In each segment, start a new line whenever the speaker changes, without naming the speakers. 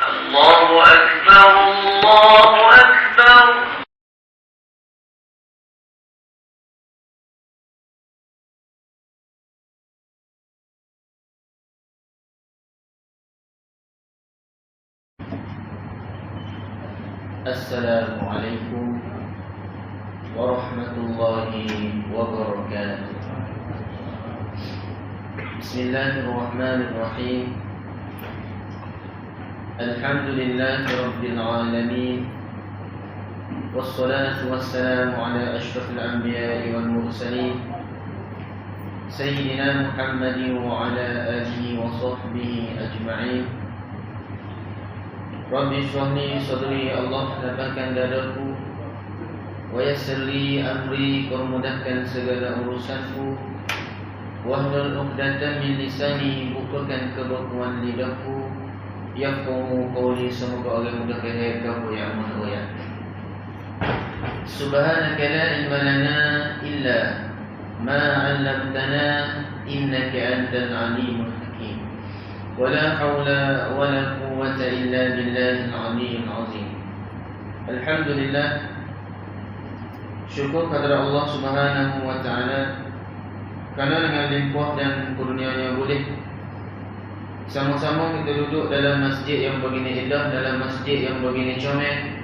الله أكبر الله أكبر.
Assalamualaikum warahmatullahi wabarakatuh. Bismillahirrahmanirrahim. Alhamdulillahi rabbil alamin. Wassalatu wassalamu ala asyrafil anbiya'i wal mursalin Sayyidina Muhammadin wa ala alihi wa sahbihi ajma'in. Rabbi shrah li sadri, Allah lapangkan dadaku, wa yassir li amri, kau mudahkan segala urusanku, wahlul 'uqdatam min lisani, bukakan kebekuan lidahku, yafqahu qawli, semoga Allah mudahkan hayatku ya Allah ya. Subhanaka la ilma lana illa ma 'allamtana innaka antal alimul hakim. ولا حول ولا قوة إلا بالله العلي العظيم. Alhamdulillah, syukur kepada Allah Subhanahu wa taala kerana dengan limpah dan kurnia-Nya boleh sama-sama kita duduk dalam masjid yang begini indah, dalam masjid yang begini comel.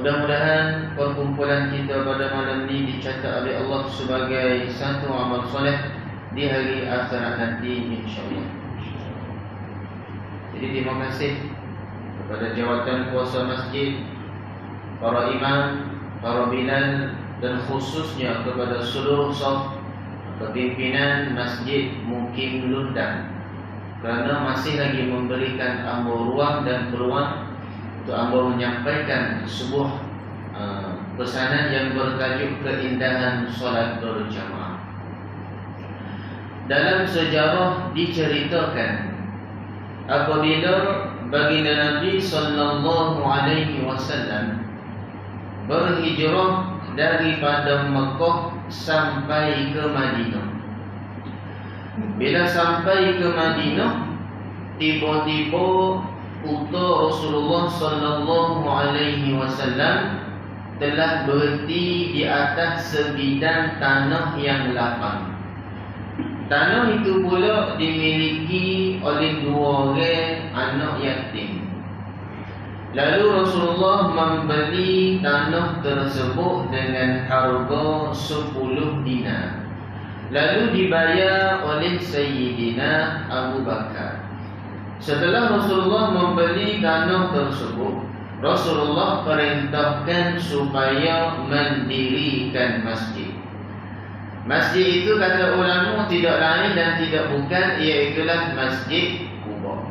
Mudah-mudahan perkumpulan kita pada malam ini dicatat oleh Allah sebagai satu amal soleh di hari akhirat nanti insya-Allah. Jadi terima kasih kepada jawatan kuasa masjid, para imam, para bilal, dan khususnya kepada seluruh saf kepimpinan Masjid Mukim Lundang kerana masih lagi memberikan ambo ruang dan peluang untuk ambo menyampaikan sebuah pesanan yang bertajuk keindahan solat berjamaah. Dalam sejarah diceritakan apabila baginda Nabi sallallahu alaihi wasallam berhijrah daripada Mekah sampai ke Madinah. Bila sampai ke Madinah, tiba-tiba putra Rasulullah sallallahu alaihi wasallam telah berhenti di atas sebidang tanah yang lapang. Tanah itu pula dimiliki oleh dua orang anak yatim. Lalu Rasulullah membeli tanah tersebut dengan harga 10 dinar. Lalu dibayar oleh Sayyidina Abu Bakar. Setelah Rasulullah membeli tanah tersebut, Rasulullah perintahkan supaya mendirikan masjid. Masjid itu kata ulama tidak lain dan tidak bukan iaitulah Masjid Quba.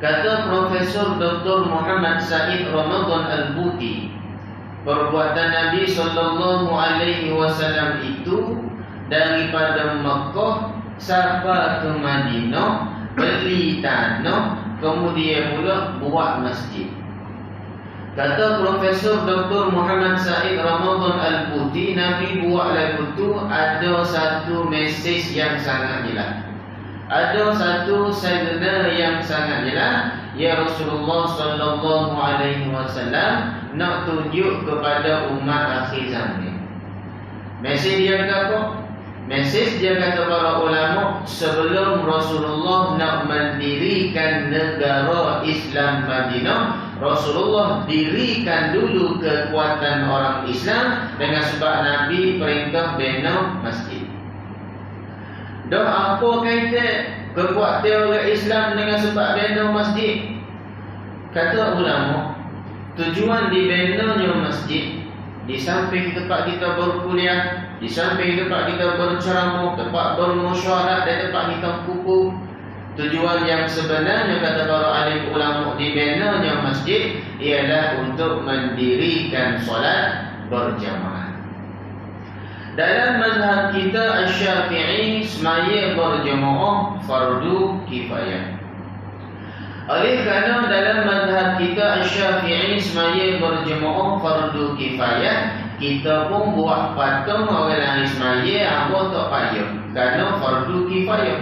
Kata Profesor Dr. Muhammad Said Ramadan Al-Buti, perbuatan Nabi sallallahu alaihi wasallam itu daripada Mekah sampai ke Madinah, beli tanah, kemudian pula buat masjid. Kata Profesor Dr. Muhammad Said Ramadan Al-Buti, Nabi buat lagu tu ada satu mesej yang sangat jelas. Ada satu signal yang sangat jelas. Ya Rasulullah sallallahu alaihi wasallam nak tunjuk kepada umat akhir zaman. Mesej dia kata apa? Mesej dia kata para ulama, sebelum Rasulullah nak mendirikan negara Islam Madinah, Rasulullah dirikan dulu kekuatan orang Islam dengan sebab Nabi perintah bina masjid. Dah apa kaitan kekuatan orang Islam dengan sebab bina masjid? Kata ulama, tujuan dibinanya masjid di samping tempat kita berkuliah, di samping tempat kita berceramah, tempat bermusyawarah dan tempat kita kumpul, tujuan yang sebenarnya kata para alim ulama dibinanya masjid ialah untuk mendirikan solat berjamaah. Dalam mazhab kita Asy-Syafi'i, semaya berjamaah fardu kifayah. Oleh kerana dalam mazhab kita Asy-Syafi'i semaya berjamaah fardu kifayah, kita pun buat patung orang lain semaya apa tak payah kerana fardu kifayah.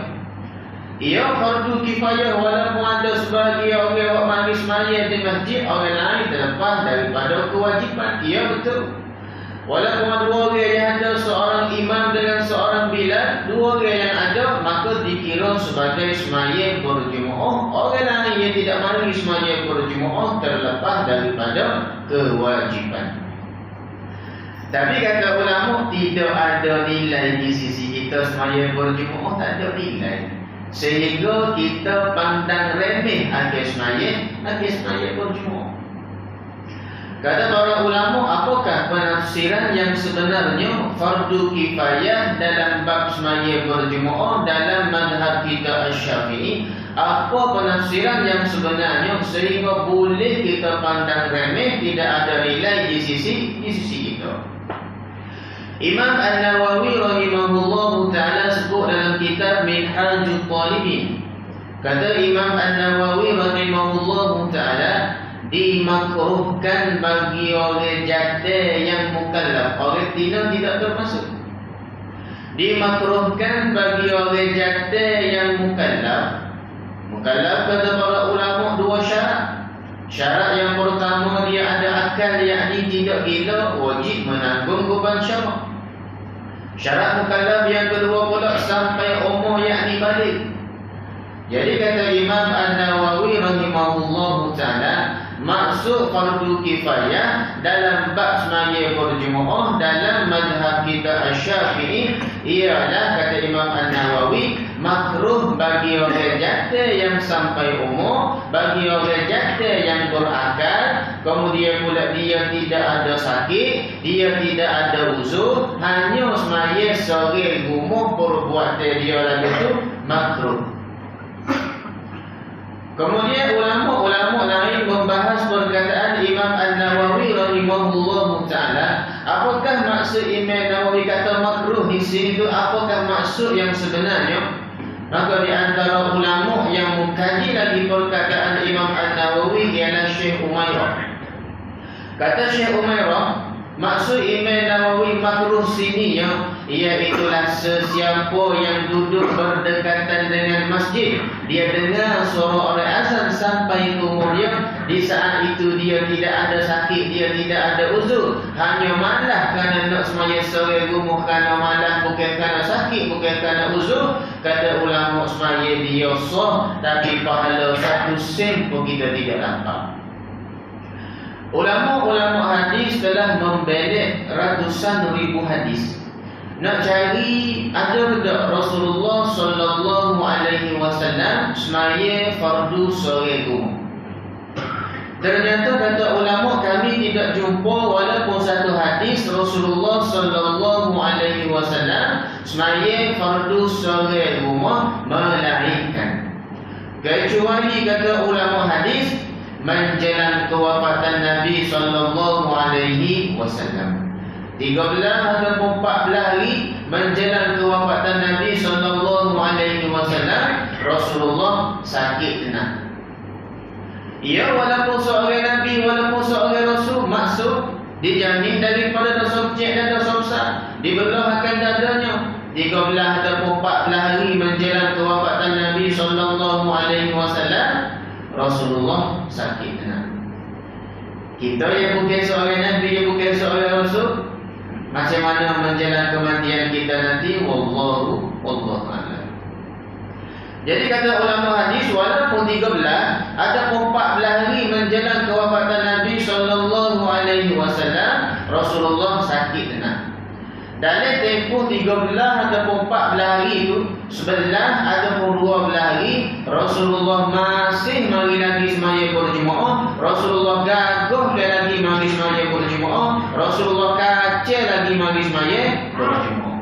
Ia fardu kifayah walaupun ada sebahagian orang mari semaya di masjid orang lain terlepas daripada kewajipan. Ya betul. Walaupun dua orang yang ada, seorang imam dengan seorang bilal, dua orang yang ada, maka dikira sebagai semaya berjemaah. Orang lain yang tidak mari semaya berjemaah terlepas daripada kewajipan. Tapi kata ulama, tidak ada nilai di sisi kita semaya berjemaah, tak ada nilai. Sehingga kita pandang remeh akhir semaya berjemaah. Kata para ulama, apakah penafsiran yang sebenarnya fardu kifayah dalam bab semaya berjemaah dalam mazhab kita Asy-Syafi'i? Apa penafsiran yang sebenarnya sehingga boleh kita pandang remeh, tidak ada nilai di sisi kita? Imam An-Nawawi rahimahullahu ta'ala sebut dalam kitab Minhajul Talibin. Kata Imam An-Nawawi rahimahullahu ta'ala, dimakruhkan bagi orang jatuh yang mukallaf, orang tina tidak termasuk. Dimakruhkan bagi orang jatuh yang mukallaf. Mukallaf kata para ulama dua syarat. Syarat yang pertama, dia ada akal, yakni tidak gila, wajib menanggung beban syarak. Syarat mukallaf yang kedua pula sampai umur, yakni balik. Jadi kata Imam An-Nawawi rahimahullahu ta'ala, maksud fardu kifayah dalam bab semaya berjemaah dalam mazhab kita Asy-Syafi'i ialah, kata Imam An-Nawawi, makruh bagi orang jatuh yang sampai umur, bagi orang jatuh yang berakal, kemudian pula dia tidak ada sakit, dia tidak ada uzur, hanya semaya sore gumuh perbuatan dia lagi tu makruh. Kemudian ulama-ulama lain membahas perkataan Imam An-Nawawi rahimahullahu ta'ala. Apakah maksud Imam Nawawi kata makruh di sini itu? Apakah maksud yang sebenarnya? Maka di antara ulama yang mengkaji lagi perkataan Imam An-Nawawi ialah Syekh Umairah. Kata Syekh Umairah, maksud Imam Nawawi makruh sini iaitulah sesiapa yang duduk berdekatan dengan masjid, dia dengar suara orang azan sampai ke umurnya, di saat itu dia tidak ada sakit, dia tidak ada uzur, hanya malah kerana nak semaya sore gumuh, kerana malah, bukan kerana sakit, bukan kerana uzur. Kata ulama semaya dia sah, tapi pahala 1 sen pun kita tidak dapat. Ulama-ulama hadis telah membelit ratusan ribu hadis. Nak cari ada tak Rasulullah sallallahu alaihi wasallam semaya fardu sore gumuh. Ternyata kata ulama, kami tidak jumpa walaupun satu hadis Rasulullah sallallahu alaihi wasallam semaya fardu sore gumuh melainkan, kecuali kata ulama hadis menjelang kewafatan Nabi sallallahu alaihi wasallam. 13 ataupun 14 hari menjelang kewafatan Nabi sallallahu alaihi wasallam, Rasulullah sakit tenang. Ya, walaupun seorang Nabi, walaupun seorang Rasul, maksud dijamin daripada dosa kecil dan dosa besar, dibelahkan dadanya. 13 ataupun 14 hari menjelang kewafatan Nabi sallallahu alaihi wasallam, Rasulullah sakit tenang. Kita yang bukan seorang Nabi, yang bukan seorang Rasul, macam mana menjelang kematian kita nanti, wallahu a'lam. Jadi kata ulama hadis, walaupun 13 ataupun 14 hari menjelang kewafatan Nabi sallallahu alaihi wasallam, Rasulullah sakit tenang. Dalam tempoh 13 ataupun 14 hari itu, 11 ataupun 12 hari, Rasulullah masih mari lagi semaya berjemaah, Rasulullah gagah lagi mari semaya berjemaah, Rasulullah kacau lagi mari semaya berjemaah.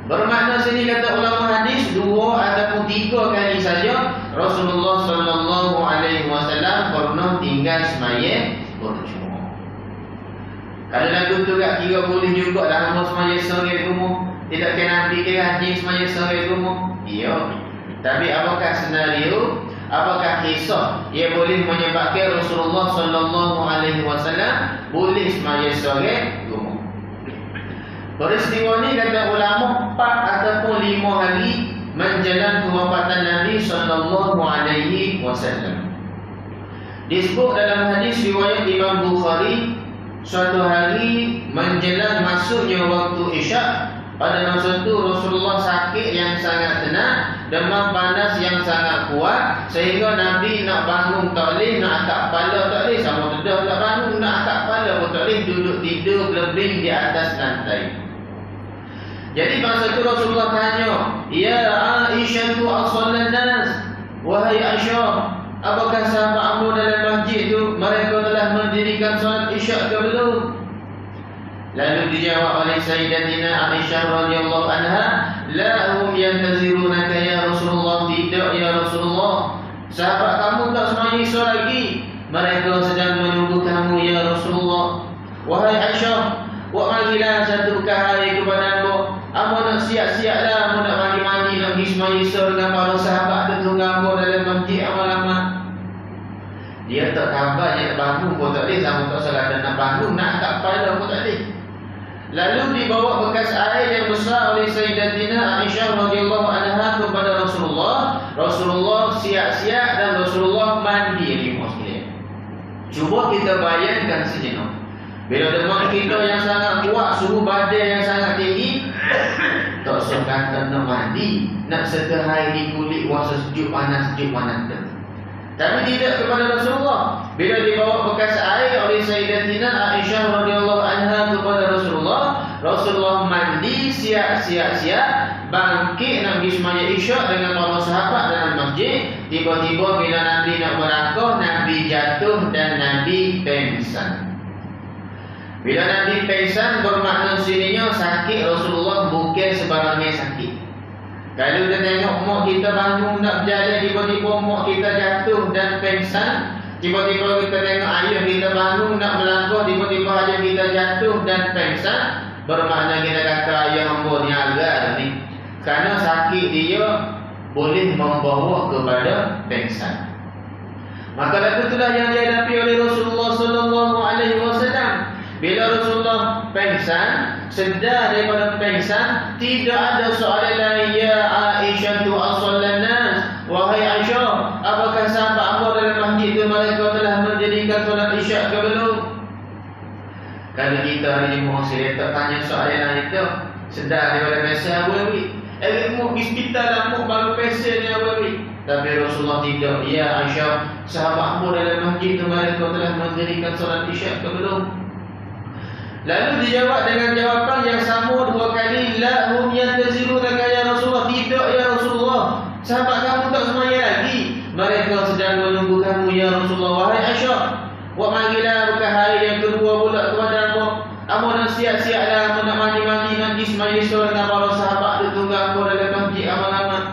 Bermakna sini kata ulama hadis, 2 ataupun 3 kali saja Rasulullah sallallahu alaihi wasallam pernah tinggal semaya berjemaah. Kalau lagu tu tak kira boleh juga lama semaya sore gumuh, tidak kena fikir haji semaya sore gumuh. Ya. Tapi apakah senario, apakah kisah ia boleh menyebabkan Rasulullah sallallahu alaihi wasallam boleh semaya sore gumuh? Peristiwa ni kata ulama 4 ataupun 5 hari menjelang kewafatan Nabi sallallahu alaihi wasallam. Disebut dalam hadis riwayat Imam Bukhari, suatu hari menjelang masuknya waktu Isyak, pada masa itu Rasulullah sakit yang sangat tenang, demam panas yang sangat kuat, sehingga Nabi nak bangun tak boleh, nak angkat kepala tak boleh, sama tedah tak bangun, nak angkat kepala pun tak boleh, duduk tidur gelembing di atas lantai. Jadi masa itu Rasulullah tanya, "Ya Aisyah tu as-salat nas?" Wahai Aisyah, apakah sahabatmu dalam masjid itu mereka telah mendirikan solat Isyak ke belum? Lalu dijawab oleh Sayyidatina Aisyah radhiyallahu anha, "La hum yantazirunaka ya Rasulullah." Tidak ya Rasulullah, sahabat kamu tak sembahyang Isya lagi, mereka sedang menunggu kamu ya Rasulullah. Wahai Aisyah, buat marilah satu kahari kepadamu, amu nak siap-siaplah, amu nak mandi-mandi, nak pergi sembahyang Isya dengan para sahabat tertunggu dalam masjid amal-amal. Dia tak khabar, dia nak bangun pun tak boleh, sama tak salah dan nak bangun, nak angkat kepala pun tak boleh. Lalu dibawa bekas air yang besar oleh Sayyidatina Aisyah radhiyallahu anha kepada Rasulullah. Rasulullah siap-siap dan Rasulullah mandi di masjid. Cuba kita bayangkan sejenak. Bila demam kita yang sangat kuat, suhu badan yang sangat tinggi, tak sempat nak mandi, nak seterai di kulit wasa sejuk panas tu. Tapi tidak kepada Rasulullah. Bila dibawa bekas air oleh Sayyidatina Aisyah radhiyallahu anha kepada Rasulullah, Rasulullah mandi siap-siap bangkit nak pergi sembahyang Isyak dengan para sahabat dalam masjid. Tiba-tiba bila Nabi nak melangkah, Nabi jatuh dan Nabi pingsan. Bila Nabi pingsan bermakna sininya sakit Rasulullah bukan sebarangnya sakit. Kalau kita tengok mak kita bangun nak berjalan, tiba-tiba mak kita jatuh dan pingsan. Tiba-tiba kita tengok ayah kita bangun nak melangkah, tiba-tiba ayah kita jatuh dan pingsan. Bermakna kita kata ayah hamba ni agar ni, kerana sakit dia boleh membawa kepada pingsan. Maka lalu itulah yang dihadapi oleh Rasulullah sallallahu alaihi wasallam. Bila Rasulullah pingsan, sedar daripada pingsan, tidak ada soalan lain, "Ya Aisyah tu as-salat nas?" Wahai Aisyah, apakah sahabat-sahabat dalam masjid itu mereka telah mendirikan solat Isyak ke belum? Kalau kita hari ni muhasir, tak tanya soalan lain itu, sedar daripada pingsan awi-awi. Mu pergi hospital lah, mu baru pingsan ni awi-awi. Tapi Rasulullah tidak. "Ya Aisyah, sahabat-sahabat dalam masjid itu mereka telah mendirikan solat Isyak ke belum?" Lalu dijawab dengan jawapan yang sama dua kali, "La hum yantazirunaka ya Rasulullah." Tidak ya Rasulullah, sahabat kamu tak sembahyang lagi, mereka sedang menunggu kamu ya Rasulullah. Wahai Aisyah, buat marilah bukan hari yang kedua pula kepada aku, amu nak siap-siaplah, amu nak mandi-mandi, nak pergi sembahyang Isya dengan para sahabat tertunggu aku dalam masjid amal-amal.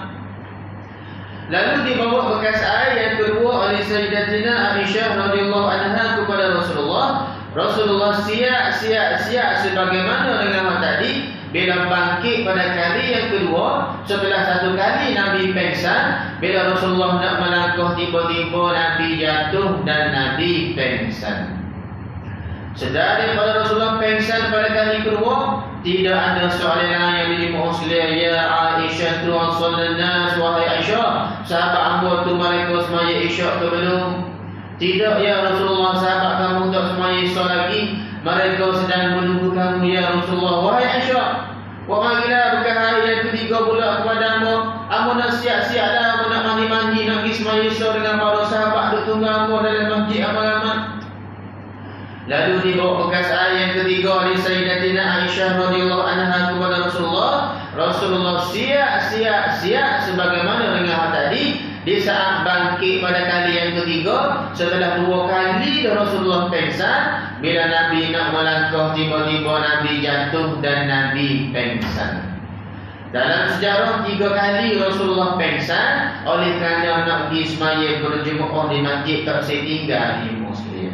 Lalu dibawa bekas air yang kedua oleh Sayyidatina Aisyah radhiyallahu anha kepada Rasulullah. Rasulullah siap sebagaimana dengan tadi. Bila bangkit pada kali yang kedua, setelah satu kali Nabi pingsan, bila Rasulullah nak melangkah, tiba-tiba Nabi jatuh dan Nabi pingsan. Sedar daripada Rasulullah pingsan pada kali kedua, tidak ada soalan lain yang dijawab oleh "Ya Aisyah tu as-salat nas?" Wahai Aisyah, sahabat hamba tu mereka sembahyang Isyak ke belum? Tidak ya Rasulullah, sahabat kamu tak sembahyang Isya lagi, mereka sedang menunggu kamu ya Rasulullah. Wahai Aisyah, buat marilah bukan hari yang ketiga pula kepadamu, amu nak siap-siaplah, amu nak mandi-mandi, nak pergi sembahyang Isya dengan para sahabat tertunggu kamu dalam masjid amal-amal. Lalu dibawa bekas air yang ketiga oleh Sayyidatina Aisyah radhiyallahu anha kepada Rasulullah. Rasulullah siap sebagaimana dengan tadi. Di saat bangkit pada kali yang ketiga, setelah dua kali Rasulullah pingsan, bila Nabi nak melangkah, tiba-tiba Nabi jatuh dan Nabi pingsan. Dalam sejarah 3 kali Rasulullah pingsan oleh kerana nak pergi sembahyang berjemaah di masjid tak setinggal di muslim.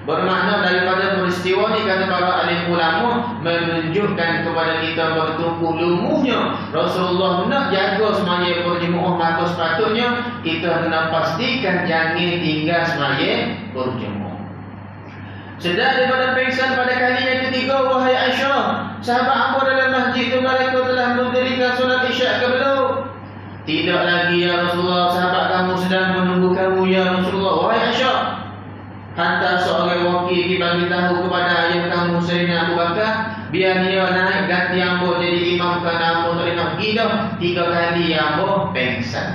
Bermakna daripada peristiwa ini, kata para alim ulama, menunjukkan kepada kita bertumpu lumuhnya Rasulullah nak jaga sembahyang berjemaah, maka sepatutnya kita kena pastikan jangan tinggal sembahyang berjemaah. Sedar daripada pingsan pada kali yang ketiga, wahai Aisyah, sahabat hamba dalam masjid itu mereka telah mendirikan solat Isyak ke belum? Tidak lagi ya Rasulullah, sahabat kamu sedang menunggu kamu ya Rasulullah. Wahai Aisyah, hantar seorang wakil pergi bagi tahu kepada ayah kamu Sayyidina Abu Bakar, biar dia naik ganti ambo jadi imam kerana ambo tak boleh nak pergi dah. 3 kali ambo pengsan.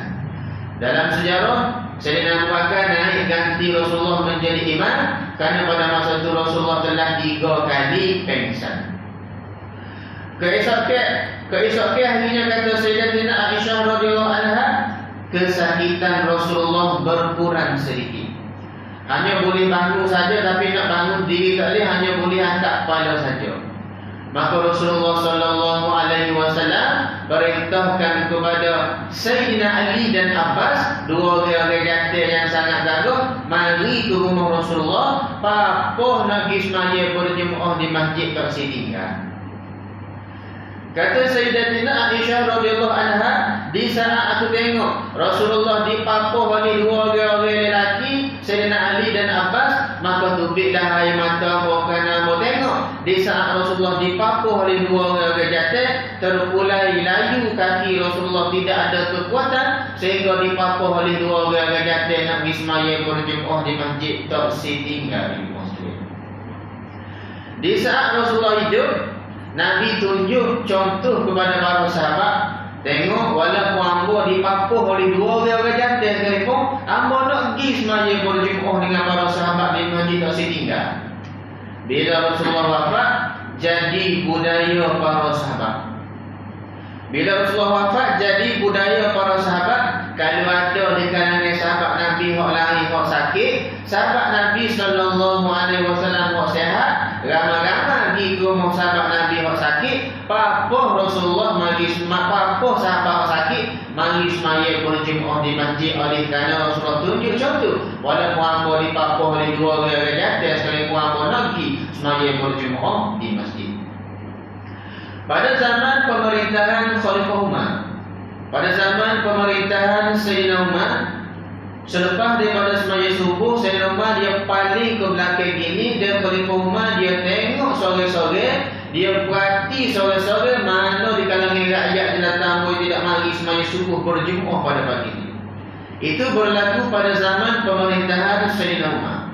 Dalam sejarah, Sayyidina Abu Bakar naik ganti Rasulullah menjadi imam kerana pada masa itu Rasulullah telah 3 kali pengsan. Keesokan harinya kata Sayyidatina Aisyah radhiyallahu anha, kesakitan Rasulullah berkurang sedikit. Hanya boleh bangun saja, tapi nak bangun diri tak boleh, hanya boleh angkat kepala saja. Maka Rasulullah sallallahu alaihi wasallam perintahkan kepada Sayyidina Ali dan Abbas, 2 orang jantan yang sangat gagah, mari ke rumah Rasulullah, papoh nak pergi semaya berjemaah di masjid tak setinggal. Kata Sayyidatina Aisyah radhiyallahu anha, di saat aku tengok Rasulullah dipapoh oleh 2 orang lelaki, Sayyidina Ali dan Abbas, maka tubiklah air mata aku kerana aku tengok di saat Rasulullah dipapoh oleh 2 orang jantan, terpulai layu kaki Rasulullah, tidak ada kekuatan sehingga dipapoh oleh 2 orang jantan nak pergi semaya berjemaah di masjid tak setinggal. Di saat Rasulullah hidup, Nabi tunjuk contoh kepada para sahabat. Tengok, walaupun ambo dipapuh oleh 2 orang jantan sekalipun, ambo nak pergi semaya berjemaah dengan para sahabat di masjid tak setinggal. Bila Rasulullah wafat, jadi budaya para sahabat. Bila Rasulullah wafat, jadi budaya para sahabat. Kalau ada di kalangan sahabat Nabi hak lain hak sakit, sahabat Nabi sallallahu alaihi wasallam hak sihat, ramai-ramai pergi ke rumah sahabat Nabi hak sakit, papoh Rasulullah mari papoh sahabat hak sakit, mari semaya berjemaah di masjid. Oleh kerana Rasulullah tunjuk contoh, walaupun ambo dipapoh oleh 2 orang jantan sekalipun ambo nak pergi semaya berjemaah di masjid. Pada zaman pemerintahan Khalifah Umar, pada zaman pemerintahan Sayyidina Umar, selepas daripada semaya subuh, Sayyidina Umar dia paling ke belakang gini, dan Khalifah Umar dia tengok sore-sore, dia perhati sore-sore mana di kalangan rakyat dia datang boleh tidak mari semaya subuh berjemaah pada pagi ini. Itu berlaku pada zaman pemerintahan Sayyidina Umar.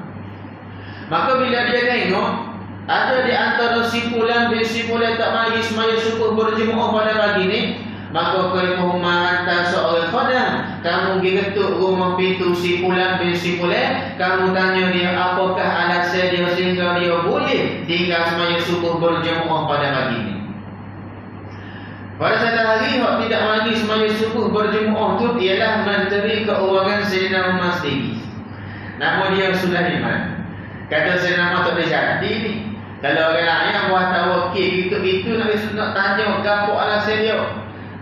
Maka bila dia tengok ada di antara simpulan tak mari semaya subuh berjemaah pada pagi ini, maka Khalifah Umar hantar seorang khadam, kamu pergi ketuk rumah pintu simpulan bin simpulan, kamu tanya dia apakah alasan dia sehingga dia boleh tinggal semaya subuh berjemaah pada pagi ini. Pada satu hari hak tidak mari semaya subuh berjemaah tu ialah Menteri Keuangan Sayyidina Umar sendiri. Nama dia Sulaiman. Kata Sayyidina Umar tak boleh jadi ni. Kalau orang lain yang buat tawakil itu nak tanya gapo alasan dia.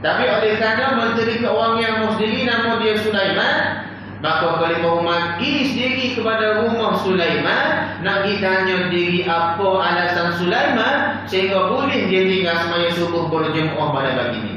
Tapi oleh kerana Menteri Keuangan sendiri nama dia Sulaiman, maka Khalifah Umar pergi sendiri kepada rumah Sulaiman, nak pergi tanya diri apa alasan Sulaiman sehingga boleh dia tinggal semaya subuh berjemaah pada pagi ini.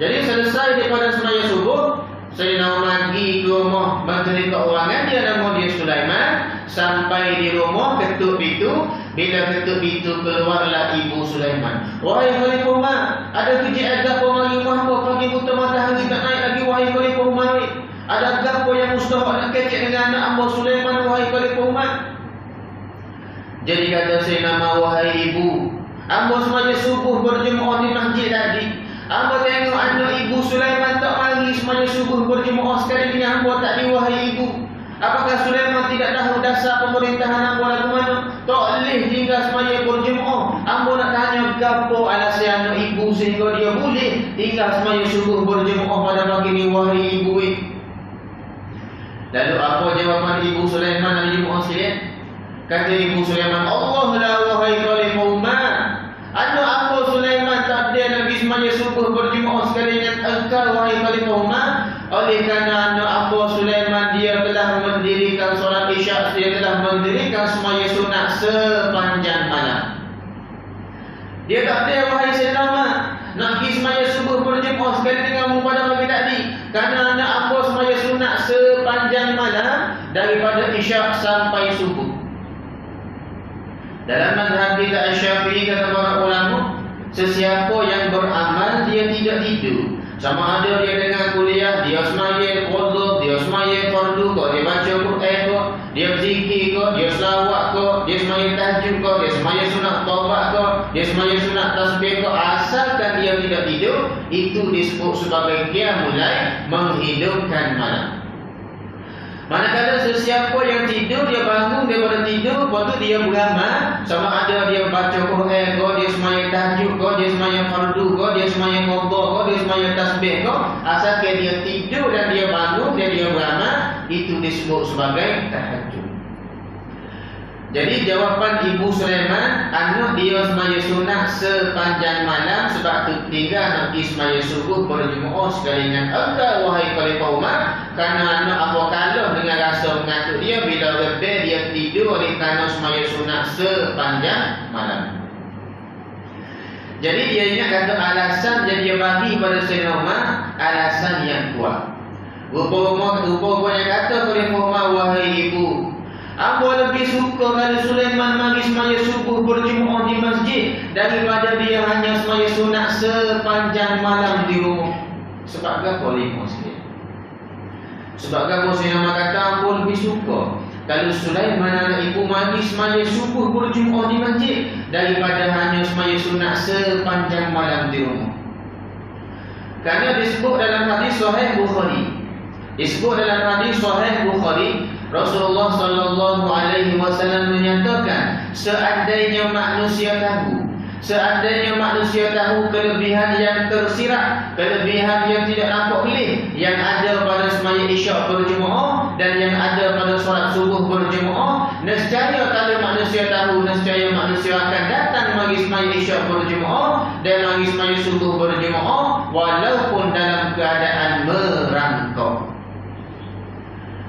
Jadi selesai daripada semaya subuh, Sayyidina Umar pergi ke rumah Menteri Keuangan, dia nama dia Sulaiman. Sampai di rumah ketuk pintu. Bila ketuk pintu, keluarlah ibu Sulaiman. Wahai Khalifah Umar, ada kerja apa mari rumah apa pagi buta matahari tak naik lagi, wahai Khalifah Umar. Ada apa yang mustahak nak kecek dengan anak hamba Sulaiman, wahai Khalifah Umar. Jadi kata Sayyidina Umar, wahai ibu, hamba semaya subuh berjemaah di masjid tadi, hamba tengok anak ibu Sulaiman tak mari semaya subuh berjemaah sekali dengan hamba tadi, wahai ibu. Apakah Sulaiman tidak tahu dasar pemerintahan hamba lagu mana? Tak boleh tinggal semaya berjemaah. Hamba nak tanya gapo alasan anak ibu sehingga dia boleh tinggal semaya subuh berjemaah pada pagi ini, wahai ibu. Lalu apa jawapan ibu Sulaiman dan jemaah sekalian? Kata ibu Sulaiman, Allah la wahai Khalifah Umar, anak hamba Sulaiman tak ada nak pergi semaya subuh berjemaah sekali dengan engkau, wahai Khalifah Umar. Oleh kerana anak hamba Sulaiman dia telah mendirikan solat isyak, dia telah mendirikan semaya sunat sepanjang malam. Dia tak ada, wahai Sayyidina Umar, nak pergi semaya subuh berjemaah sekali denganmu pada pagi tadi, kerana anak hamba semaya sunat sepanjang malam daripada isyak sampai subuh. Dalam mazhab kita Syafi'i kata para ulama, sesiapa yang beramal dia tidak tidur. Sama ada dia dengan kuliah, dia semaya qadha, dia dia semaya fardu ke, dia baca Quran ke, dia berzikir ke, dia selawat ke, dia semaya tahajud ke, dia semaya sunat taubat ke, dia semaya sunat tasbih ke, asalkan dia tidak tidur, itu disebut sebagai qiyamul lail, menghidupkan malam. Manakala sesiapa yang tidur, dia bangun daripada tidur, lepas tu dia beramal, sama ada dia baca Quran ke, dia semaya tahajud ke, dia semaya fardu ke, dia semaya qada ke, dia semaya tasbih ke, asalkan dia tidur dan dia bangun dan dia beramal, itu disebut sebagai tahajud. Jadi jawapan Ibu Sulaiman, anak dia semaya sunat sepanjang malam sebab tu tinggal nak pergi semaya subuh berjemaah sekali dengan engkau wahai Khalifah Umar, kerana anak apa kalah dengan rasa mengantuk dia bila lebih dia tidur oleh kerana semaya sunat sepanjang malam. Jadi dia ingat kata alasan yang dia bagi pada Sayyidina Umar, alasan yang kuat. Rupa-rupanya kata Khalifah Umar, wahai ibu, aku lebih suka kalau Sulaiman mari semaya subuh berjemaah di masjid daripada dia hanya semaya sunat sepanjang malam di rumah. Sebab apa lima sikit? Sebab apa Sayyidina kata aku lebih suka kalau Sulaiman anak ibu mari semaya subuh berjemaah di masjid daripada hanya semaya sunat sepanjang malam di rumah. Kerana disebut dalam hadis Sahih Bukhari. Disebut dalam hadis Sahih Bukhari, Rasulullah sallallahu alaihi wasallam menyatakan, seandainya manusia tahu kelebihan yang tersirat, kelebihan yang tidak nampak gelih yang ada pada semaya isyak berjemaah dan yang ada pada solat subuh berjemaah, nescaya kalau manusia tahu, nescaya manusia akan datang mari semaya isyak berjemaah dan mari semaya subuh berjemaah walaupun dalam keadaan merangkak.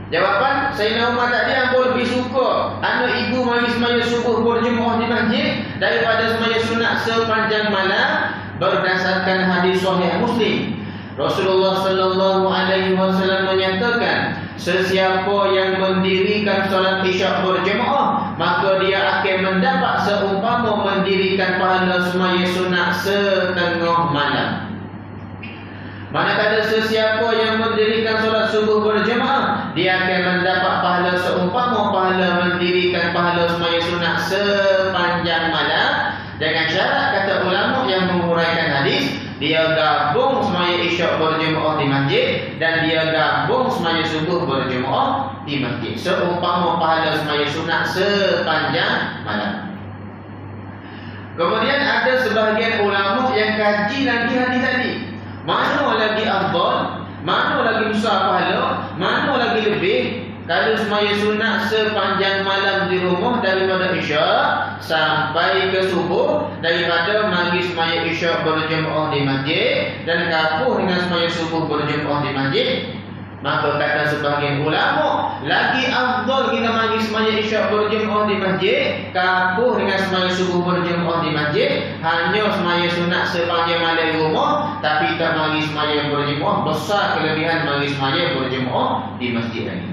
Jawapan Sayyidina Umar tadi, aku lebih suka anak ibu mari semaya subuh berjemaah di masjid daripada semaya sunat sepanjang malam berdasarkan hadis Sahih Muslim. Rasulullah sallallahu alaihi wasallam menyatakan, sesiapa yang mendirikan solat isyak berjemaah maka dia akan mendapat seumpama mendirikan pahala semaya sunat setengah malam. Manakala sesiapa yang mendirikan solat subuh berjemaah, dia akan mendapat pahala seumpama pahala mendirikan pahala semaya sunat sepanjang malam, dengan syarat kata ulama yang menguraikan hadis, dia gabung semaya isyak berjemaah di masjid dan dia gabung semaya subuh berjemaah di masjid, seumpama pahala semaya sunat sepanjang malam. Kemudian ada sebahagian ulama yang kaji lagi hadis tadi, mana lagi afdal, mana lagi besar pahala, mana lagi lebih kalau semaya sunat sepanjang malam di rumah daripada isyak sampai ke subuh, daripada mari semaya isyak berjemaah di masjid dan kapuh dengan semaya subuh berjemaah di masjid. Maka kata sebahagian ulama, lagi afdal kita mari semaya isyak berjemaah di masjid, kapuh dengan semaya subuh berjemaah di masjid, hanya semaya sunat sepanjang malam di rumah tapi tak mari semaya berjemaah, besar kelebihan mari semaya berjemaah di masjid lagi.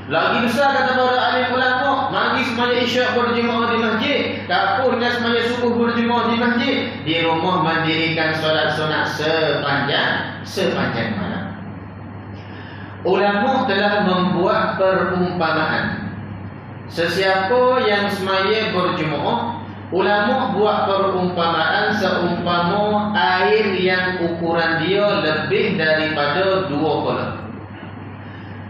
Lagi besar kata para alim ulama, mari semaya isyak berjemaah di masjid, kapuh dengan semaya subuh berjemaah di masjid, di rumah mendirikan solat sunat sepanjang malam. Ulama telah membuat perumpamaan. Sesiapa yang semaya berjemaah, ulama buat perumpamaan seumpama air yang ukuran dia lebih daripada 2 kolam.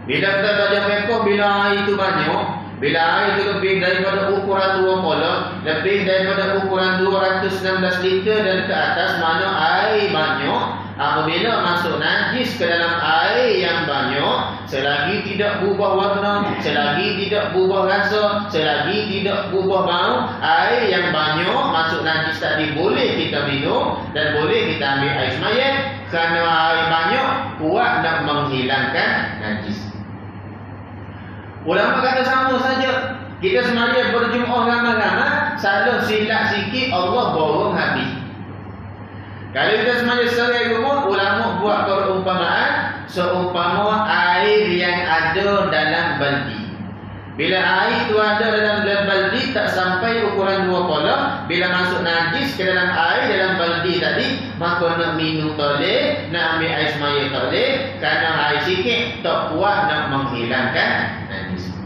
Bila kita belajar fiqh, bila air itu banyak, bila air itu lebih daripada ukuran 2 kolam, lebih daripada ukuran 216 liter dan ke atas, mana air banyak, apabila masuk najis ke dalam air yang banyak, selagi tidak berubah warna, selagi tidak berubah rasa, selagi tidak berubah bau, air yang banyak masuk najis tadi boleh kita minum dan boleh kita ambil air semaya, kerana air banyak kuat nak menghilangkan najis. Ulama kata sama saja, kita semaya berjemaah ramai-ramai, salah silap sikit Allah borong habis. Kalau kita semaya serai rumah, ulama buat perumpamaan seumpama air yang ada dalam baldi. Bila air tu ada dalam baldi tak sampai ukuran 2 kolah, bila masuk najis ke dalam air dalam baldi tadi, maka nak minum tak boleh, nak ambil air semaya tak boleh, kerana air sikit tak kuat nak menghilangkan najis.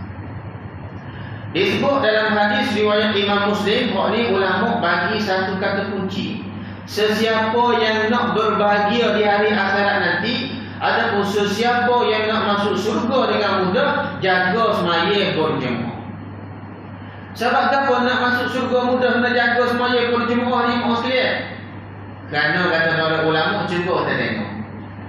Disebut dalam hadis riwayat Imam Muslim, hak ni ulama bagi satu kata kunci. Sesiapa yang nak berbahagia di hari akhirat nanti, ataupun sesiapa yang nak masuk surga dengan mudah, jaga semaya berjemaah. Sebab apa nak masuk surga mudah nak jaga semaya berjemaah ni sekalian? Kerana kata para ulama, cuba kita tengok.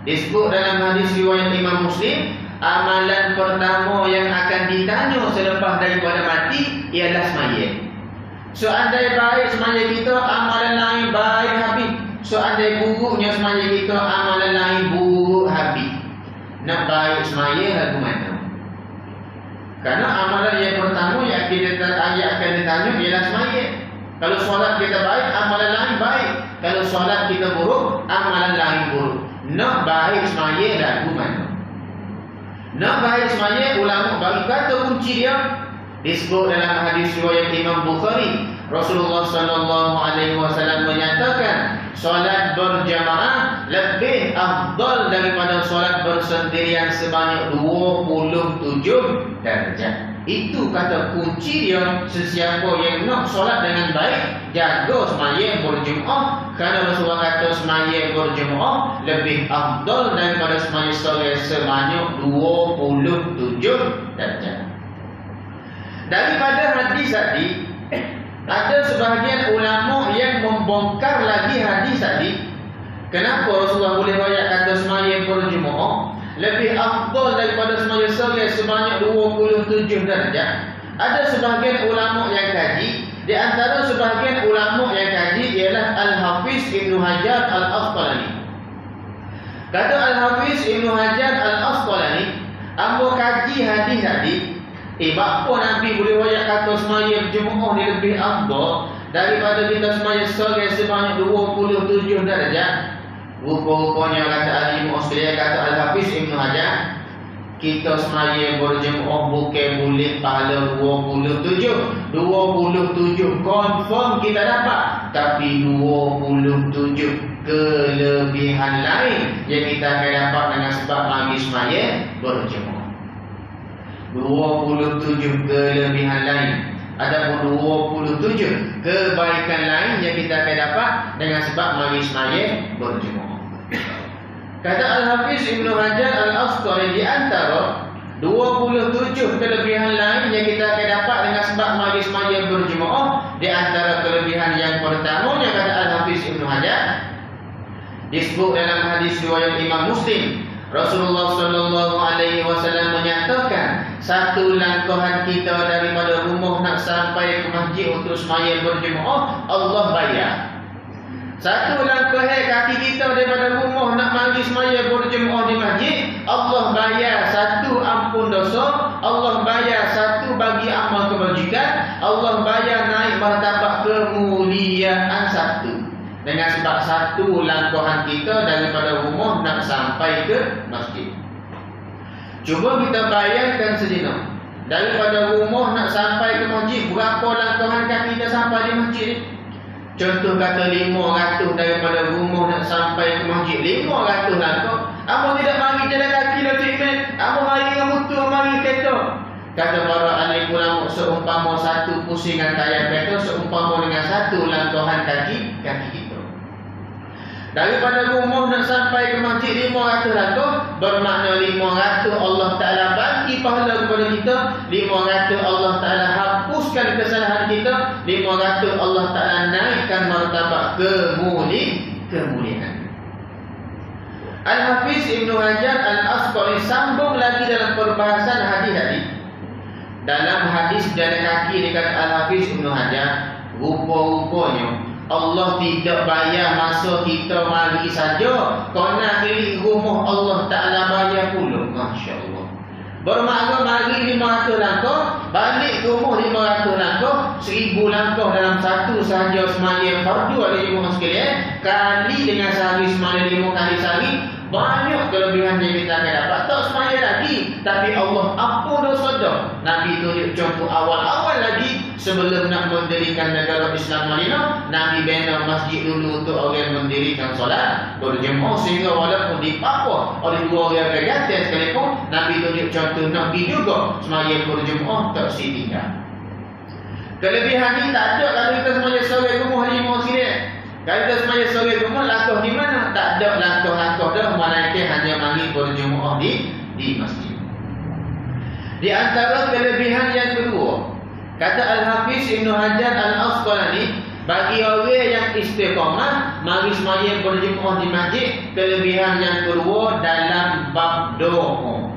Disebut dalam hadis riwayat Imam Muslim, amalan pertama yang akan ditanya selepas daripada mati ialah semaya. Seandainya baik semaya kita, amalan lain baik habis. Seandainya buruknya semaya kita, amalan lain buruk habis. Nak baik semaya lagu mana? Karena amalan yang pertama yang akan ditanya ialah semaya. Kalau solat kita baik, amalan lain baik. Kalau solat kita buruk, amalan lain buruk. Nak baik semaya lagu mana? Nak baik semaya, ulama bagi kata kunci dia. Disebut dalam hadis riwayat Imam Bukhari, Rasulullah sallallahu alaihi wasallam menyatakan, solat berjamaah lebih afdal daripada solat bersendirian sebanyak 27 darjat. Itu kata kunci dia. Sesiapa yang nak solat dengan baik, jaga semaya berjemaah, kerana Rasulullah kata semaya berjemaah lebih afdal daripada semaya solat sebanyak 27 darjat. Daripada hadis tadi, ada sebahagian ulama yang membongkar lagi hadis tadi. Kenapa Rasulullah boleh royak kata semaya berjemaah lebih afdal daripada semaya solat sebanyak 27 darjat? Ada sebahagian ulama yang kaji. Di antara sebahagian ulama yang kaji ialah Al-Hafiz Ibn Hajar Al-Asqalani. Kata Al-Hafiz Ibn Hajar Al-Asqalani, ambo kaji hadis tadi, apa Nabi boleh royak kata semaya berjemaah ni lebih afdal daripada kita semaya solat sebanyak 27 darjat? Rupa-rupanya kata al-Imam sekalian, kata Al-Hafiz Ibn Hajar, kita semaya berjemaah bukan boleh pahala 27 confirm kita dapat, tapi 27 kelebihan lain yang kita akan dapat dengan sebab mari semaya berjemaah. 27 kelebihan lain ataupun 27 kebaikan lain yang kita akan dapat dengan sebab mari semaya berjemaah. Kata Al-Hafiz Ibn Hajar Al-Asqalani, di antara 27 kelebihan lain yang kita akan dapat dengan sebab mari semaya berjemaah, di antara kelebihan yang pertamanya, kata Al-Hafiz Ibn Hajar, disebut dalam hadis riwayat Imam Muslim, Rasulullah sallallahu alaihi wasallam menyatakan, satu langkahan kita daripada rumah nak sampai ke masjid untuk semaya berjemaah, Allah bayar. Satu langkah kaki kita daripada rumah nak mari semaya berjemaah di masjid, Allah bayar satu ampun dosa, Allah bayar satu bagi amal kebajikan, Allah bayar naik martabat kemuliaan satu. Dengan sebab satu langkahan kita daripada rumah nak sampai ke masjid. Cuba kita bayangkan sejenak, daripada rumah nak sampai ke masjid, berapa langkahan kaki kita sampai di masjid ni? Contoh kata 500 daripada rumah nak sampai ke masjid, 500 langkah. Apa tidak mari jalan kaki lah cikmat? Apa mari dengan motor, mari kereta? Kata para ahli ulama, seumpama satu pusingan tayar kereta seumpama dengan satu langkahan kaki kita. Daripada rumah nak sampai ke masjid 500 langkah, bermakna 500 Allah Ta'ala bagi pahala kepada kita, 500 Allah Ta'ala hapuskan kesalahan kita, 500 Allah Ta'ala naikkan martabat kemuliaan. Al-Hafiz Ibn Hajar Al-Asqalani sambung lagi dalam perbahasan hadis tadi. Dalam hadis jalan kaki dekat Al-Hafiz Ibn Hajar, rupa-rupanya Allah tidak bayar masa kita mari saja, kerana kiri rumah Allah Ta'ala bayar pula. Masya Allah. Bermakna mari 500 langkah, balik rumah 500 langkah, 1000 langkah dalam satu sahaja semaya fardu ada jemaah sekalian, kali dengan sehari semaya 5 kali sehari, banyak kelebihan yang kita akan dapat. Tak semaya lagi, tapi Allah ampun dosa dah. Nabi tunjuk contoh awal-awal lagi sebelum nak mendirikan negara Islam Madinah, Nabi bina masjid dulu untuk orang mendirikan solat berjemaah, sehingga walaupun dipapah oleh dua orang bergantian sekalipun, Nabi tunjuk contoh nak pergi juga sembahyang berjemaah tak setinggal. Kelebihan ni tak ada kalau kita sembahyang sore rumah lima sini. Kalau kita sembahyang sore rumah, langkah di mana? Tak ada langkah-langkah dah, melainkan hanya mari berjemaah di masjid. Di antara kelebihan yang kedua, kata Al-Hafiz Ibn Hajar Al-Asqalani, bagi orang yang istiqamah mari sembahyang berjemaah di masjid, kelebihan yang kedua dalam bab doa.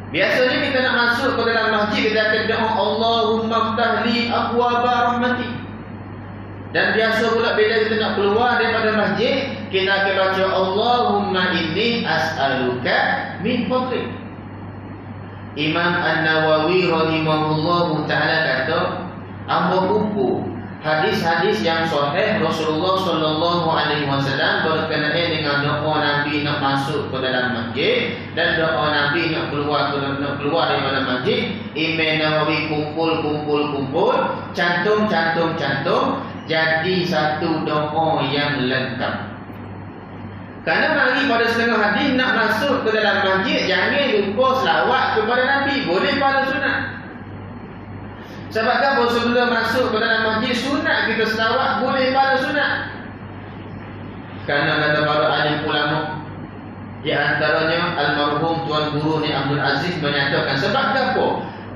Biasanya kita nak masuk ke dalam masjid, kita akan doa Allahumma ftahli abwaba rahmatik. Dan biasa pula bila kita nak keluar daripada masjid, kita akan baca Allahumma inni as'aluka min fadlik. Imam An-Nawawi rahimahullahu ta'ala kata, amba kumpul hadis-hadis yang sahih Rasulullah sallallahu alaihi wasallam berkenaan dengan doa Nabi nak masuk ke dalam masjid dan doa Nabi nak keluar daripada masjid. Imam Nawawi kumpul, cantum, jadi satu doa yang lengkap. Kerana mari pada setengah hadis nak masuk ke dalam masjid, jangan lupa selawat kepada Nabi. Boleh pada sunat. Sebab apa? Sebelum masuk ke dalam masjid, sunat kita selawat, boleh pada sunat. Kerana kata para alim ulama, di antaranya almarhum Tuan Guru ni Abdul Aziz menyatakan, sebab apa?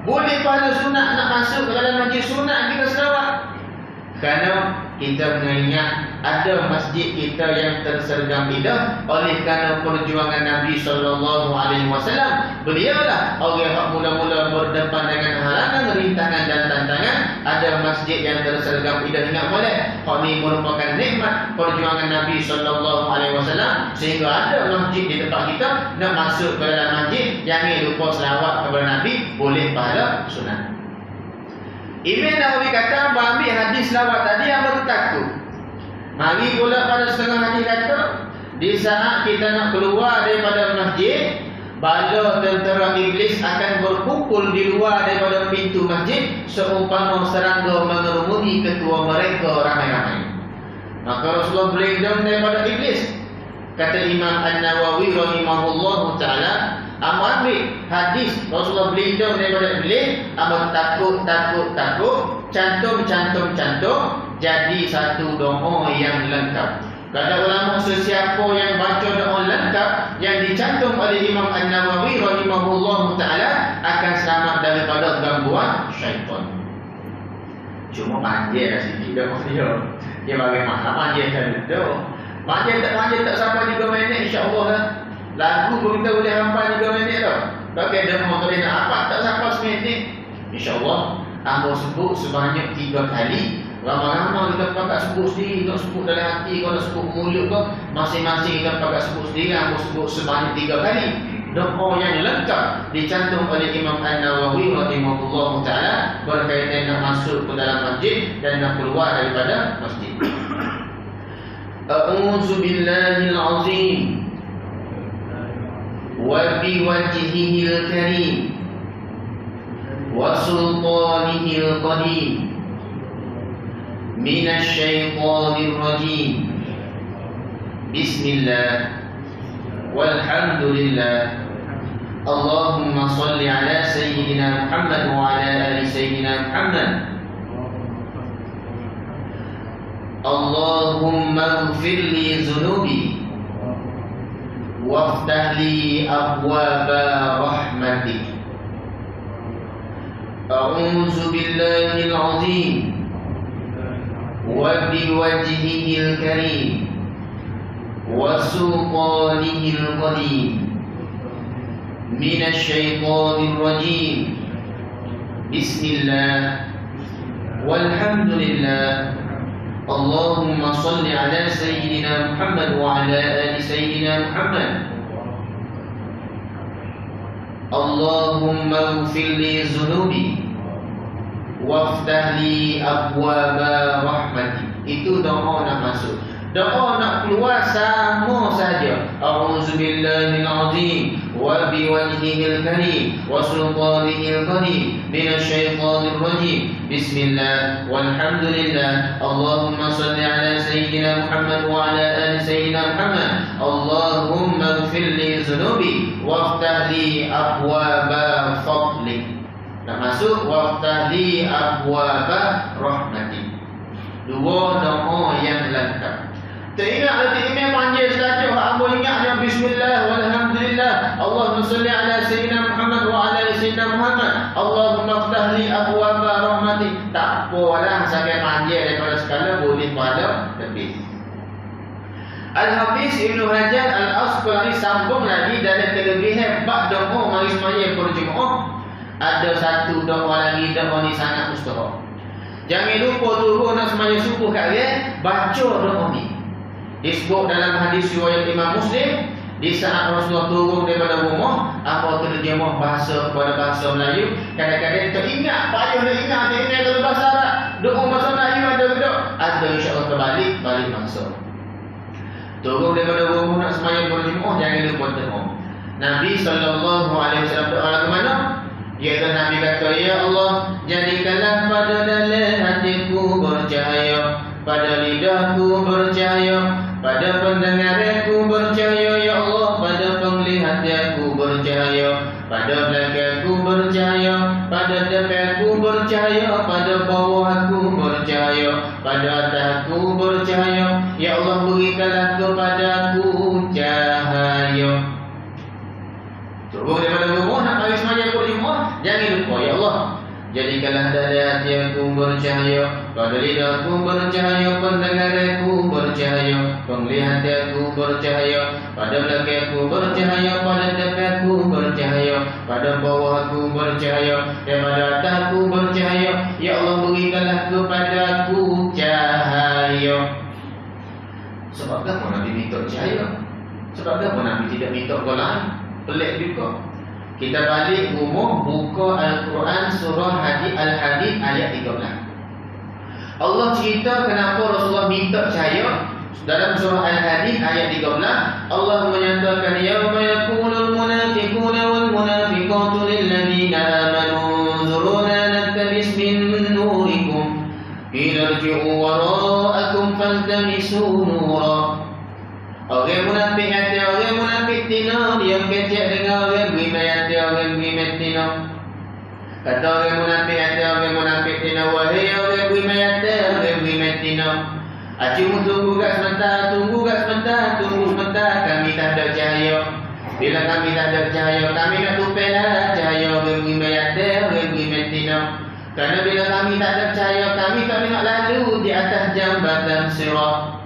Boleh pada sunat nak masuk ke dalam masjid, sunat kita selawat. Kerana kita mengingat ada masjid kita yang tersergam indah oleh kerana perjuangan Nabi sallallahu alaihi wasallam. Beliaulah orang yang mula-mula berdepan dengan halangan, rintangan dan tantangan. Ada masjid yang tersergam indah, ingat boleh. Hak ni merupakan nikmat perjuangan Nabi sallallahu alaihi wasallam, sehingga ada masjid di tempat kita. Nak masuk ke dalam masjid, jangan lupa selawat kepada Nabi, boleh pahala sunat. Imam Nawawi kata, ambil hadis selawat tadi yang baru takut. Mari pula pada setengah hadis kata, di saat kita nak keluar daripada masjid, bala tentera iblis akan berkumpul di luar daripada pintu masjid, seumpama serangga mengerumuni ketua mereka ramai-ramai. Maka Rasulullah berlindung daripada iblis. Kata Imam An-Nawawi rahimahullahu ta'ala, ambil hadis Rasulullah berlindung daripada iblis, takut, cantum, jadi satu doa yang lengkap. Kata ulama, sesiapa yang baca doa lengkap yang dicantum oleh Imam An-Nawawi rahimahullahu ta'ala akan selamat daripada gangguan syaitan. Cuma manjir lah sikit doa dia. Dia bagaimana manjir kan itu? Manjir tak sampai 3 minit, insya-Allah lah. Lagu pun kita boleh hafal 3 minit tau. Pakai demo boleh nak hafal tak sampai seminit, insya-Allah. Ambo sebut sebanyak 3 kali. Lama-lama kita pakai sebut sendiri, kita sebut dalam hati, kalau sebut mulut tu masing-masing kita pakai sebut sendiri. Ambo sebut sebanyak 3 kali. Doa yang lengkap dicantum oleh Imam An-Nawawi rahimahullahu ta'ala berkaitan nak masuk ke dalam masjid dan nak keluar daripada masjid. A'udzu billahil azim wa biwajhihil karim wa sultanihil qadim minasy syaithanir rajim. Bismillah walhamdulillah. Allahumma salli ala sayyidina Muhammad wa ala ali sayyidina Muhammad. Allahumma ighfir li dhunubi waftah li abwaba rahmatik. A'udzu billahil azim wa biwajhihil karim wa sultanihil qadim minasy syaithanir rajim. Bismillah walhamdulillah. Allahumma salli ala sayyidina Muhammad wa ala ali sayyidina Muhammad. Allahumma ighfir li dhunubi waftah li abwaba rahmatik. Itu doa nak masuk. Doa nak keluar sama saja. A'udzu billahil azim وبوجهه الكريم وسلطانه القديم من الشيطان الرجيم. بسم الله والحمد لله. اللهم صل على سيدنا محمد وعلى آل سيدنا محمد. اللهم اغفر لي ذنوبي وافتح لي أبواب فضلك. Nak masuk waftah li abwaba rahmati. Dua doa yang lengkap. Teringat nanti imam panggil saja hak ambo ingatnya bismillah walhamdulillah. Allahumma salli ala sayyidina Muhammad wa ala ali sayyidina Muhammad. Allahumma iftah li abwaba rahmati. Tak apalah sampai panggil daripada sekala boleh pada lebih. Al-Hafiz Ibn Hajar Al-Asqalani sambung lagi dari kelebihan bab doa mari semaya berjemaah. Ada satu doa lagi, doa ni sangat mustahab. Jangan lupa turun nak sembahyang subuh kat dia, baca doa ni. Disebut dalam hadis riwayat Imam Muslim, di saat Rasulullah turun daripada rumah, apa terjemah bahasa kepada bahasa Melayu, kadang-kadang teringat, payah nak ingat, kalau bahasa Arab, doa bahasa Melayu ada tak? Ada, insya-Allah terbalik, balik mangsa. Turun daripada rumah nak sembahyang berjemaah, jangan lupa doa. Nabi SAW doa lagu mana? Iaitu Nabi kata, ya Allah, jadikanlah pada dalam hatiku bercahaya, pada lidahku bercahaya, pada pendengaranku bercahaya, ya Allah, pada penglihatanku bercahaya, pada belakangku bercahaya, pada depanku bercahaya, pada bawahku bercahaya, pada atasku bercahaya, ya Allah, berikanlah kepadaku cahaya. Turun daripada rumah nak mari sembahyang berjemaah, jangan lupa, ya Allah, jadikanlah dalam hati aku bercahaya, pada lidahku bercahaya, pendengaranku bercahaya, penglihatanku bercahaya, pada belakangku bercahaya, pada depanku bercahaya, pada bawahku bercahaya, dan pada atasku bercahaya, ya Allah, berikanlah kepadaku cahaya. Sebab apa Nabi minta cahaya? Sebab apa Nabi tidak minta golongan? Pelik juga. Kita balik rumah, buka Al-Quran surah Al-Hadid ayat 13. Allah cerita kenapa Rasulullah minta cahaya. Dalam surah Al-Hadid ayat 13, Allah menyatakan, yauma yaqulul munafiquna wal munafiqatu lil ladzina amanu unzuruna naktabis min nurikum qila irji'u wara'akum faltamisu nura. Orang munafik hati, orang munafik tina, dia kecek dengan orang beriman hati, orang beriman tina. Kata orang munafik hati, orang munafik tina, wahai orang beriman hati, orang beriman tina. Cuma tunggu kat sebentar, tunggu sebentar, kami tak ada cahaya. Bila kami tak ada cahaya, kami nak tumpahlah cahaya orang beriman hati, orang beriman tina. Kerana bila kami tak ada cahaya, kami tak nak lalu di atas jambatan sirat.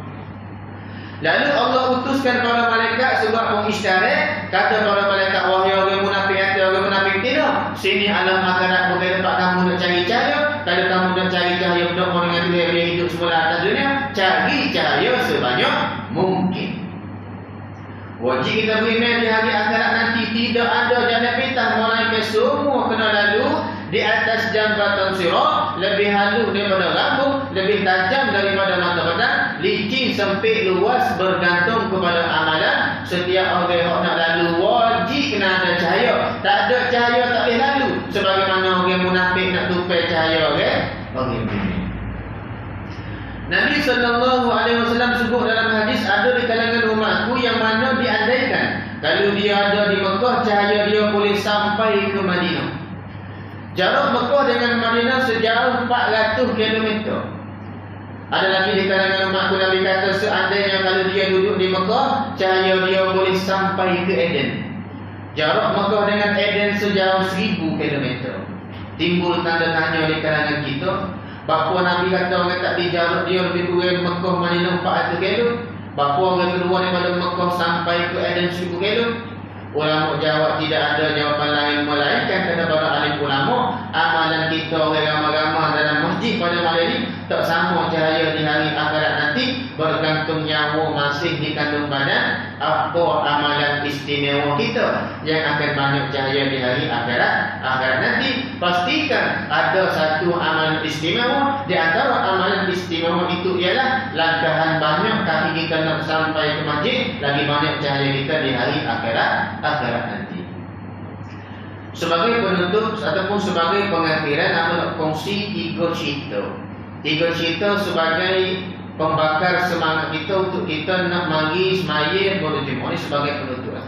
Lalu Allah utuskan para malaikat sebuah pengisyarat, kata para malaikat, wahai orang munafik hati, orang munafik tina, sini alam akhirat bukan tempat kamu nak cari cahaya. Kalau kamu nak cari cahaya untuk orang yang boleh hidup semula atas dunia, cari cahaya sebanyak mungkin. Wajib kita beriman di hari akhirat nanti tidak ada jalan pintas, malaikat semua kena lalu di atas jambatan sirat, lebih halus daripada rambut, lebih tajam daripada mata pedang, licin, sempit, luas, bergantung kepada amalan. Setiap orang yang nak lalu wajib kena ada cahaya. Tak ada cahaya tak boleh lalu. Sebagaimana orang munafik nak tupai cahaya orang mukmin. Nabi SAW sebut dalam hadis, ada di kalangan umatku yang mana diandaikan kalau dia ada di Mekah, cahaya dia boleh sampai ke Madinah. Jarak Mekah dengan Madinah sejauh 400 km. Ada lagi di kalangan umatku, Nabi kata seandainya kalau dia duduk di Mekah, cahaya dia boleh sampai ke Eden. Jarak Mekah dengan Eden sejauh 1000 km. Timbul tanda tanya di kalangan kita, bapa Nabi kata orang tak di jarak dia lebih kurang Mekah Madinah 400 km. Bapa orang keluar daripada Mekah sampai ke Eden 1000 km. Ulama jawab tidak ada jawapan lain melainkan kata para alim ulama, amalan kita orang ramai-ramai dalam masjid pada malam ini tak sama cahaya di hari akhirat nanti, bergantung nyawa masih dikandung badan. Apa amalan istimewa kita yang akan banyak cahaya di hari akhirat nanti? Pastikan ada satu amalan istimewa. Di antara amalan istimewa itu ialah langkahan banyak kaki kita nak sampai ke masjid, lagi banyak cahaya kita di hari akhirat nanti. Sebagai penutup ataupun sebagai pengakhiran, aku nak kongsi 3 cerita. 3 cerita sebagai pembakar semangat kita untuk kita nak mari semaya berjemaah. Ini sebagai penutup.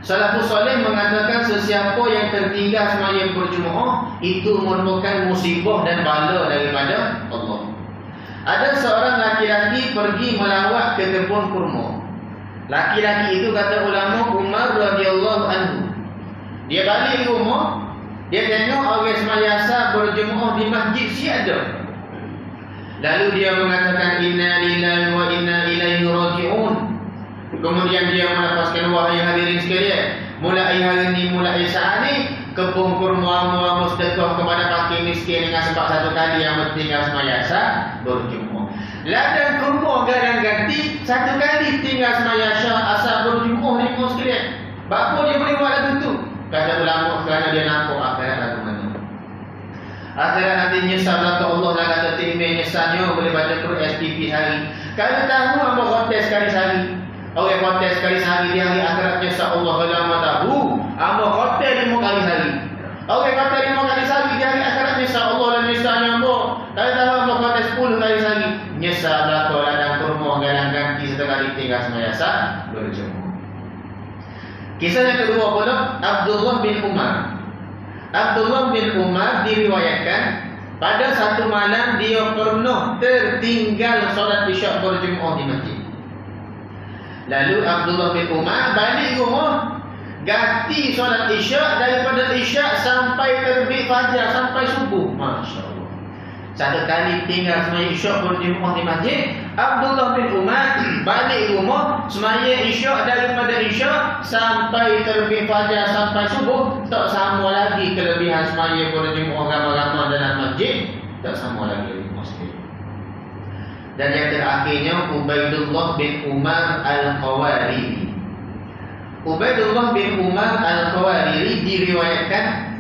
Salafus saleh mengatakan sesiapa yang tertinggal semaya berjemaah itu merupakan musibah dan bala daripada Allah. Ada seorang laki-laki pergi melawat ke kebun kurma. Laki-laki itu kata ulama Umar radhiyallahu anhu. Dia balik rumah, dia tengok orang semaya asar berjemaah di masjid si ada. Lalu dia mengatakan inna lillahi wa inna ilaihi raji'un. Kemudian dia melepaskan, wahai hadirin sekalian, mulai hari ini, mulai saat ini, kebun kurma sedekah kepada fakir miskin dengan sebab satu kali yang bertinggal semaya asar berjemaah. Ladang kurma gadang ganti satu kali tinggal semaya asar berjemaah ni semua sekalian. Bapa dia boleh buat lagu tu? Kata ulama kerana dia nampak akhirat lagu mana. Akhirat nanti nyesal belakang Allah lah kata timih nyesalnya boleh baca Quran SPP hari. Kalau tahu apa kontes sekali sehari. Orang kontes sekali sehari di hari akhirat nyesal Allah lama tahu. Apa kontes 5 kali sehari. Orang kontes 5 kali sehari di hari akhirat nyesal Allah dan nyesalnya apa. Kalau tahu apa kontes 10 kali sehari. Nyesal belakang ladang kurma gadang ganti sekali tinggal semaya asar berjemaah. Kisah yang kedua pula Abdullah bin Umar. Abdullah bin Umar diriwayatkan pada satu malam dia pernah tertinggal solat isyak berjemaah di masjid. Lalu Abdullah bin Umar balik rumah, ganti solat isyak daripada isyak sampai terbit fajar, sampai subuh. Masya Allah. Satu kali tinggal semaya isyak berjemaah di masjid, Abdullah bin Umar balik rumah semaya isyak daripada isyak sampai terbit fajar, sampai subuh. Tak sama lagi kelebihan semaya berjemaah ramai-ramai dalam masjid. Tak sama lagi masjid. Dan yang terakhirnya Ubaidullah bin Umar Al-Qawariri. Ubaidullah bin Umar Al-Qawariri diriwayatkan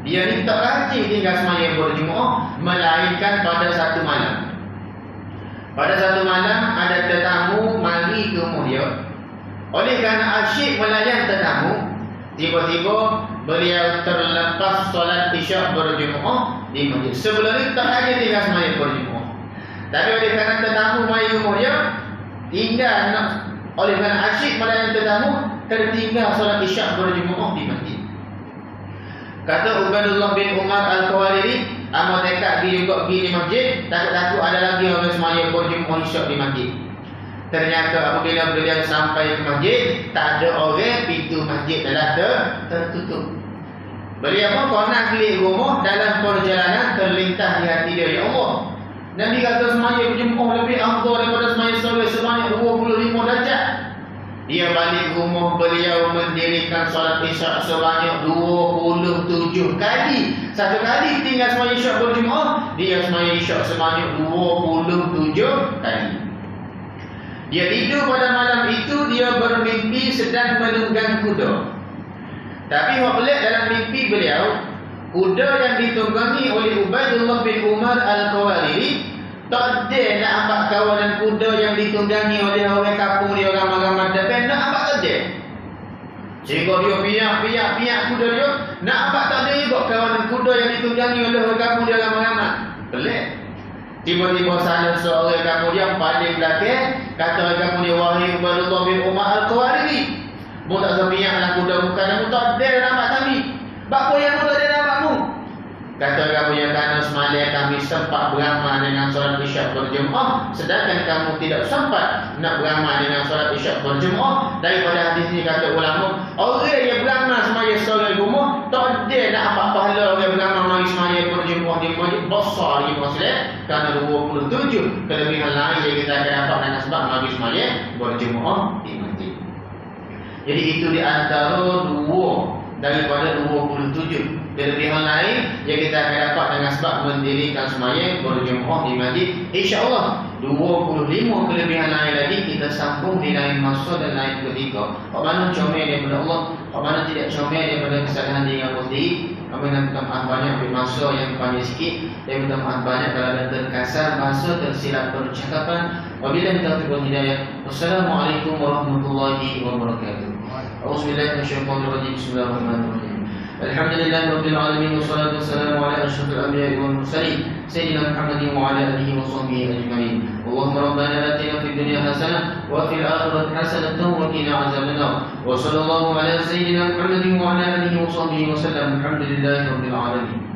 dia ni tak rajin tinggal semaya berjemaah, melainkan pada satu malam. Pada satu malam ada tetamu mari ke rumah dia. Oleh kerana asyik melayan tetamu, tiba-tiba beliau terlepas solat isyak berjemaah di masjid. Sebelum ini tak rajin tinggal semaya berjemaah. Tapi oleh kerana tetamu mari ke rumah dia, tinggal oleh kerana asyik melayan tetamu, tertinggal solat isyak berjemaah di masjid. Kata Ubaidullah bin Umar Al-Qawariri, amat dekat pergi juga pergi di masjid, takut-takut ada lagi orang semaya berjemaah isyak di masjid. Ternyata apabila beliau sampai ke masjid, tak ada orang, pintu masjid telah tertutup. Beliau pun pernah keliling rumah, dalam perjalanan terlintas di hati dia, ya Allah, Nabi kata semaya berjemaah lebih afdal daripada semaya sore sebanyak 25 darjat. Dia balik rumah, beliau mendirikan solat isyak sebanyak 27 kali. Satu kali tinggal semaya isyak berjemaah, dia semaya isyak sebanyak 27 kali. Dia tidur pada malam itu, dia bermimpi sedang menunggang kuda. Tapi yang pelik dalam mimpi beliau, kuda yang ditunggangi oleh Ubaidullah bin Umar Al-Qawariri tak ada nak ambil kawanan kuda yang ditunggangi oleh orang kampung dia, ramai-ramai depan, nak ambil tak ada. Sehingga dia piak kuda dia, nak ambil tak ada juga kawanan kuda yang ditunggangi oleh orang kampung dia, ramai-ramai. Pelik. Tiba-tiba salah seorang kampung dia paling belakang, kata orang kampung dia, wahai Ubaidullah bin Umar Al-Qawariri, mu tak sepiaklah kuda bukan, mu tak ada nampak kami. Bapa yang mu tak ada nampakmu. Kata kamu yang kerana semalam kami sempat beramal dengan solat isyak berjemaah, sedangkan kamu tidak sempat nak beramal dengan solat isyak berjemaah. Daripada hadis ini kata ulama, orang yang beramal semaya solat rumah tak ada nak apa pahala orang beramal mari semaya berjemaah di masjid besar di masjid, kerana 27 kelebihan lain yang kita akan dapat dengan sebab mari semaya berjemaah di masjid. Jadi itu di antara dua daripada 27 kelebihan lain yang kita akan dapat dengan sebab mendirikan semaya berjemaah di masjid. InsyaAllah 25 kelebihan lain lagi kita sambung di lain masa dan lain ketika. Pak mana comel daripada Allah, pak mana tidak comel daripada kesalahan diri yang sendiri. Kami minta maaf banyak di masa yang panjang sikit, dan minta maaf banyak kalau ada terkasar bahasa, tersilap percakapan. Wabillahi taufiq wal hidayah. Wassalamualaikum warahmatullahi wabarakatuh. Auzubillahi minasyaitonir rajim. Bismillahirrahmanirrahim. الحمد لله رب العالمين والصلاة والسلام على أشرف الأنبياء والمرسلين سيدنا محمد وعلى آله وصحبه أجمعين. اللهم ربنا آتنا في الدنيا حسنة وفي الآخرة حسنة وقنا عذاب النار. وصلى الله على سيدنا محمد وعلى آله وصحبه وسلم. الحمد لله رب العالمين.